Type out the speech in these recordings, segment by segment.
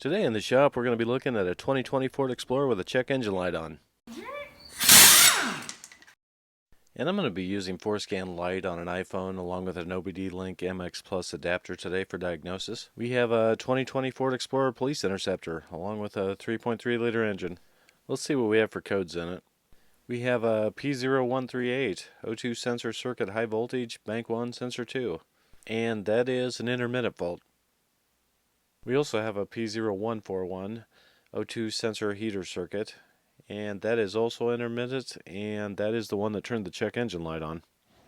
Today in the shop we're going to be looking at a 2020 Ford Explorer with a check engine light on. And I'm going to be using ForeScan Lite on an iPhone along with an OBD-Link MX Plus adapter today for diagnosis. We have a 2020 Ford Explorer Police Interceptor along with a 3.3 liter engine. Let's see what we have for codes in it. We have a P0138 O2 sensor circuit high voltage bank 1 sensor 2, and that is an intermittent fault. We also have a P0141 O2 sensor heater circuit, and that is also intermittent, and that is the one that turned the check engine light on.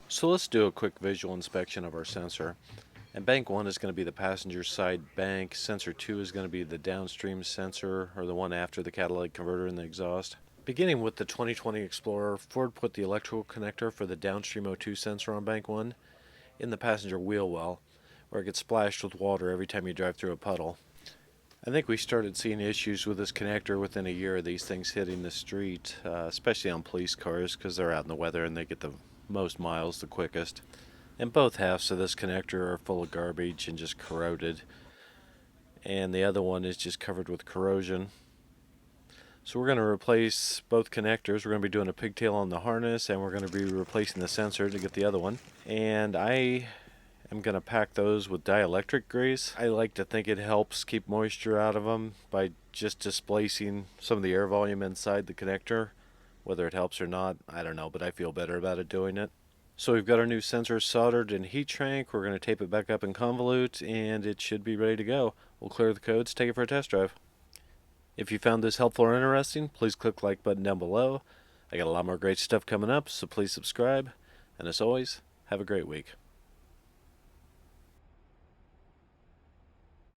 So let's do a quick visual inspection of our sensor. And bank 1 is going to be the passenger side bank, sensor 2 is going to be the downstream sensor, or the one after the catalytic converter and the exhaust. Beginning with the 2020 Explorer, Ford put the electrical connector for the downstream O2 sensor on bank 1 in the passenger wheel well, where it gets splashed with water every time you drive through a puddle. I think we started seeing issues with this connector within a year of these things hitting the street, especially on police cars because they're out in the weather and they get the most miles the quickest. And both halves of this connector are full of garbage and just corroded, and the other one is just covered with corrosion. So we're going to replace both connectors. We're going to be doing a pigtail on the harness, and we're going to be replacing the sensor to get the other one. And I'm going to pack those with dielectric grease. I like to think it helps keep moisture out of them by just displacing some of the air volume inside the connector. Whether it helps or not, I don't know, but I feel better about it doing it. So we've got our new sensor soldered in heat shrink. We're going to tape it back up in convolute, and it should be ready to go. We'll clear the codes, take it for a test drive. If you found this helpful or interesting, please click the like button down below. I got a lot more great stuff coming up, so please subscribe. And as always, have a great week.